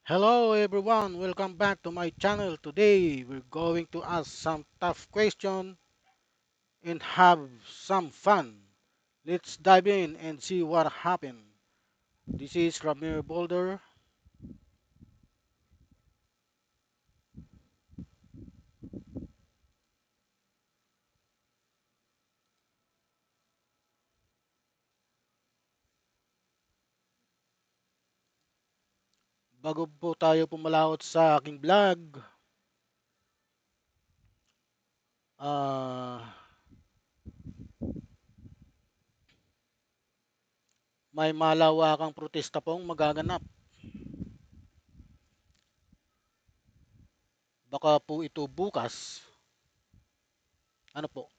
Hello everyone, welcome back to my channel. Today we're going to ask some tough question and have some fun. Let's dive in and see what happened. This is Ramir Boulder. Bago po tayo pumalaot sa aking vlog, ah, may malawakang protesta pong magaganap. Baka po ito bukas, ano po,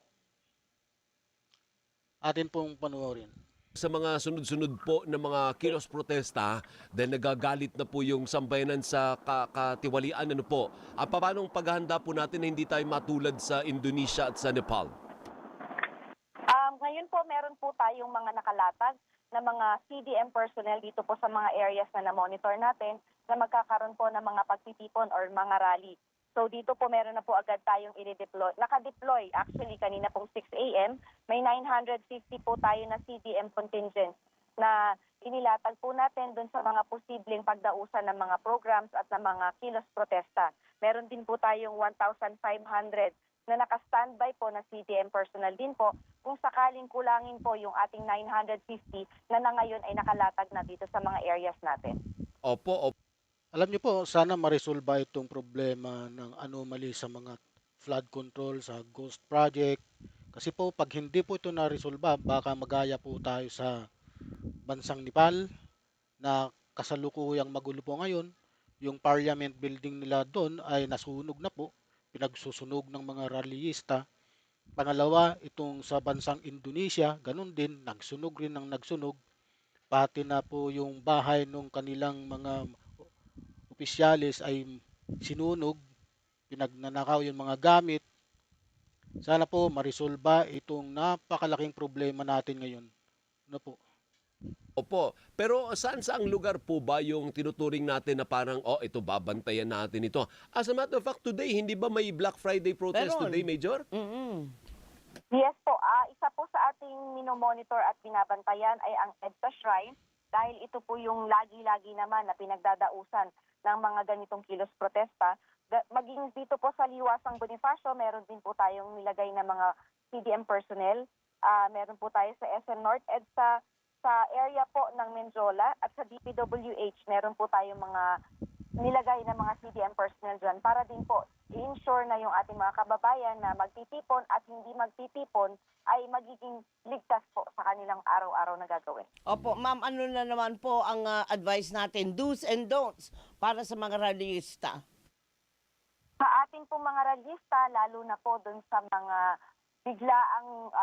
atin pong panoorin. Sa mga sunod-sunod po na mga kilos protesta, dahil nagagalit na po yung sambayanan sa katiwalian, ano po. Paano paghahanda po natin na hindi tayo matulad sa Indonesia at sa Nepal? Ngayon po, meron po tayong mga nakalatag na mga CDM personnel dito po sa mga areas na na-monitor natin na magkakaroon po ng mga pagtitipon or mga rally. So dito po meron na po agad tayong i-deploy. Naka-deploy actually kanina pong 6 a.m. May 950 po tayo na CDM contingents na inilatag po natin doon sa mga posibleng pagdausan ng mga programs at ng mga kilos protesta. Meron din po tayong 1,500 na naka-standby po na CDM personnel din po kung sakaling kulangin po yung ating 950 na ngayon ay nakalatag na dito sa mga areas natin. Opo, opo. Alam niyo po, sana maresolba itong problema ng anomaly sa mga flood control sa Ghost Project. Kasi po, pag hindi po ito naresolba, baka magaya po tayo sa bansang Nepal na kasalukuyang magulo po ngayon. Yung parliament building nila doon ay nasunog na po, pinagsusunog ng mga rallyista. Pangalawa, itong sa bansang Indonesia, ganun din, nagsunog rin ng nagsunog. Pati na po yung bahay ng kanilang mga opisyalis ay sinunog, pinagnanakaw yung mga gamit. Sana po marisolba itong napakalaking problema natin ngayon. Ano po? Opo. Pero saan-saang lugar po ba yung tinuturing natin na parang, ito babantayan natin ito? As a matter of fact, today, hindi ba may Black Friday protest today, Meron. Major? Mm. Yes po, isa po sa ating minomonitor at binabantayan ay ang EDSA Shrine dahil ito po yung lagi-lagi naman na pinagdadausan ng mga ganitong kilos protesta. Maging dito po sa Liwasang Bonifacio, meron din po tayong nilagay na mga CDM personnel. Meron po tayo sa SM North EDSA, sa area po ng Menjola at sa DPWH, meron po tayong mga nilagay ng mga CDM personnel dyan para din po i-ensure na yung ating mga kababayan na magtitipon at hindi magtitipon ay magiging ligtas po sa kanilang araw-araw na gagawin. Opo, ma'am, ano na naman po ang advice natin, do's and don'ts para sa mga rallyista? Sa ating pong mga rallyista, lalo na po dun sa mga bigla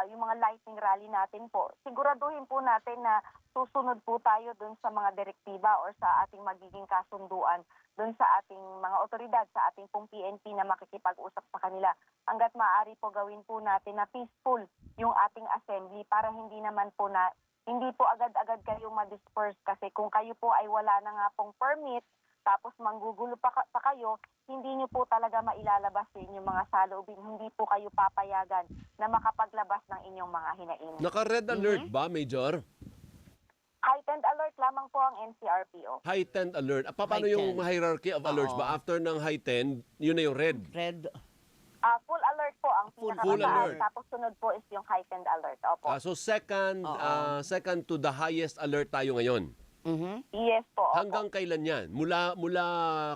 yung mga lightning rally natin po, siguraduhin po natin na susunod po tayo dun sa mga direktiba or sa ating magiging kasunduan dun sa ating mga otoridad, sa ating pong PNP na makikipag-usap sa kanila. Hanggat maaari po gawin po natin na peaceful yung ating assembly para hindi po agad-agad kayo ma-disperse kasi kung kayo po ay wala na nga pong permit tapos manggugulo pa kayo, hindi niyo po talaga mailalabas sa inyong mga saloobin. Hindi po kayo papayagan na makapaglabas ng inyong mga hinaing. Naka-red alert ba, Major? Heightened alert lamang po ang NCRPO. Heightened alert. Paano yung Heightened. hierarchy of alerts Oo. ba? After ng heightened, yun na yung red. Red. Full alert po ang Full pinakamataas. alert. Tapos sunod po is yung heightened alert. Opo. So second, Oo. second to the highest alert tayo ngayon. Mhm. Yes po. Opo. Hanggang kailan yan? Mula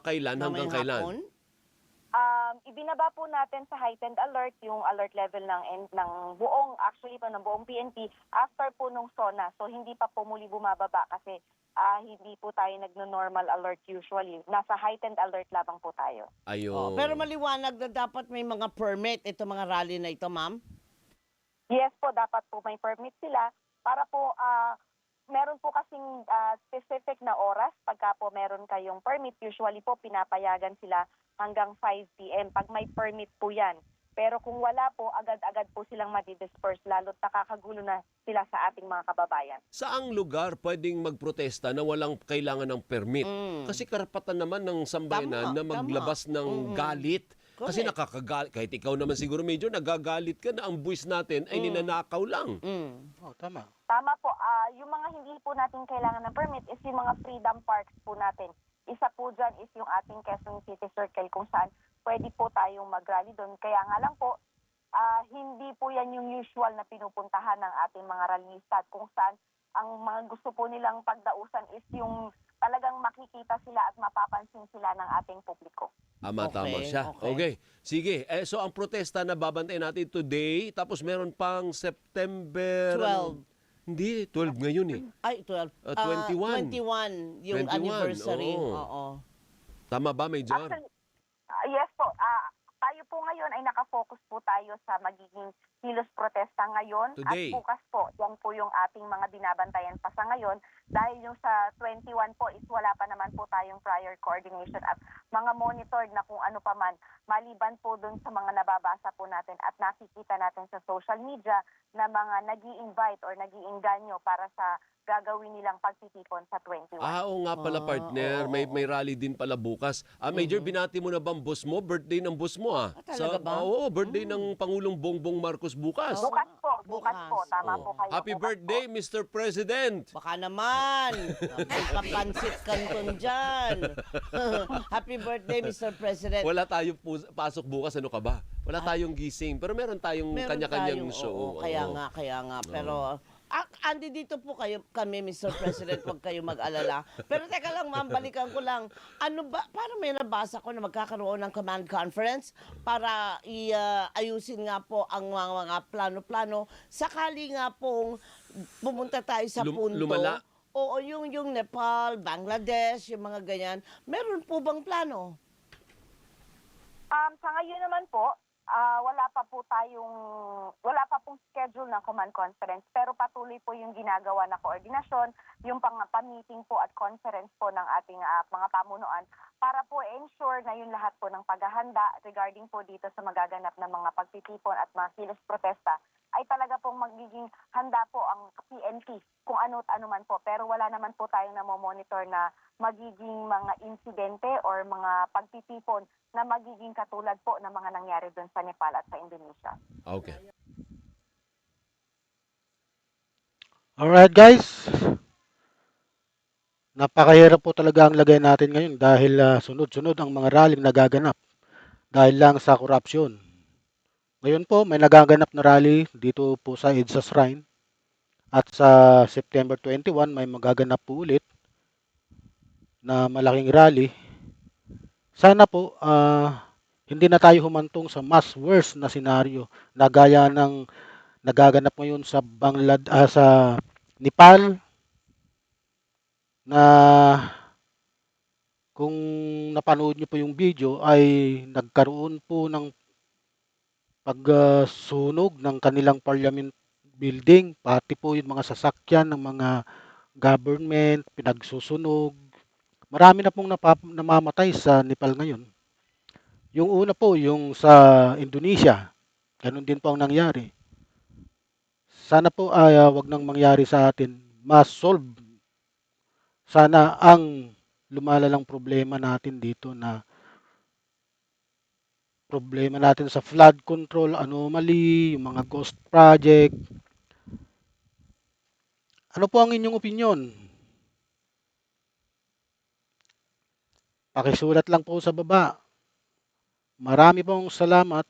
kailan hanggang Mamayang kailan? hapon? Ibinaba po natin sa heightened alert yung alert level ng buong, actually pa ng buong PNP after po nung SONA. So hindi pa po muli bumababa kasi hindi po tayo nagno-normal alert usually. Nasa heightened alert lamang po tayo. Ayun. Pero maliwanag na dapat may mga permit ito mga rally na ito, ma'am? Yes po, dapat po may permit sila para po meron po kasing specific na oras pagka po meron kayong permit. Usually po pinapayagan sila hanggang 5 p.m. pag may permit po yan. Pero kung wala po, agad-agad po silang madidisperse, lalo't nakakagulo na sila sa ating mga kababayan. Saang lugar pwedeng magprotesta na walang kailangan ng permit? Mm. Kasi karapatan naman ng sambayanan na Tama. maglabas ng galit. Kasi Correct. nakakagalit, kahit ikaw naman siguro medyo nagagalit ka na ang buwis natin ay ninanakaw lang. Oh, tama. Tama po, yung mga hindi po natin kailangan ng permit is yung mga freedom parks po natin. Isa po dyan is yung ating Quezon City Circle kung saan pwede po tayong mag-rally doon. Kaya nga lang po, hindi po yan yung usual na pinupuntahan ng ating mga rallyista kung saan ang mga gusto po nilang pagdausan is yung talagang makikita sila at mapapansin sila ng ating publiko. Tama Okay, siya. okay. Okay. Sige. So ang protesta na babantayan natin today, tapos meron pang September... 12. Hindi, 12 ngayon eh. Ay, 12. 21. 21 yung 21, anniversary. oo. Oo. Tama ba, Major? Actually, yes po. Tayo po ngayon ay nakafocus po tayo sa magiging kilos protesta ngayon. Today. At bukas po, yan po yung ating mga binabantayan pa sa ngayon. Dahil yung sa 21 po is wala pa naman po tayong prior coordination at mga monitored na kung ano pa man. Maliban po dun sa mga nababasa po natin at nakikita natin sa social media na mga nag-i-invite or nag-iinganyo para sa gagawin nilang pagtitipon sa 21. Oo nga pala, partner. oo, May rally din pala bukas. Major, binati mo na ba ang boss mo? Birthday ng boss mo talaga ba? Oo, birthday ng Pangulong Bongbong Marcos bukas. Oo. Bukas po, bukas po. Bukas. Tama Oo. po kayo. Happy bukas birthday, po. Mr. President! Baka naman. Kapansit kanton dyan. Happy birthday, Mr. President. Wala tayong pasok bukas, ano ka ba? Wala tayong gising, pero meron tayong Meron kanya-kanyang tayong, show. oo, kaya nga. Pero, andi dito po kami, Mr. President, huwag kayo mag-alala. Pero teka lang, ma'am, balikan ko lang. Ano ba, parang may nabasa ko na magkakaroon ng command conference para ayusin nga po ang mga plano-plano. Sakali nga pong pumunta tayo sa punto. Lumala. Oo, yung Nepal, Bangladesh, yung mga ganyan. Meron po bang plano? Sa ngayon naman po, wala pa pong schedule ng command conference pero patuloy po yung ginagawa na koordinasyon, yung pang-meeting po at conference po ng ating mga pamunuan para po ensure na yung lahat po ng paghahanda regarding po dito sa magaganap na mga pagtitipon at mga kilos protesta ay talaga pong magiging handa po ang PNP kung ano't ano man po. Pero wala naman po tayong namomonitor na magiging mga insidente or mga pagtitipon na magiging katulad po ng mga nangyari doon sa Nepal at sa Indonesia. Okay. Alright guys, napakahirap po talaga ang lagay natin ngayon dahil sunod-sunod ang mga rallying nagaganap dahil lang sa korupsyon. Ngayon po may nagaganap na rally dito po sa EDSA Shrine at sa September 21 may magaganap po ulit na malaking rally. Sana po hindi na tayo humantong sa mas worse na senaryo na gaya ng nagaganap ngayon sa sa Nepal na kung napanood niyo po yung video ay nagkaroon po ng pagsunog ng kanilang parliament building, pati po yung mga sasakyan ng mga government pinagsusunog. Marami na pong namamatay sa Nepal ngayon. Yung una po, yung sa Indonesia, ganun din po ang nangyari. Sana po wag nang mangyari sa atin. Solve sana ang lumalalang problema natin dito na problema natin sa flood control, anomaly, yung mga ghost project. Ano po ang inyong opinion? Pakisulat lang po sa baba. Marami pong salamat.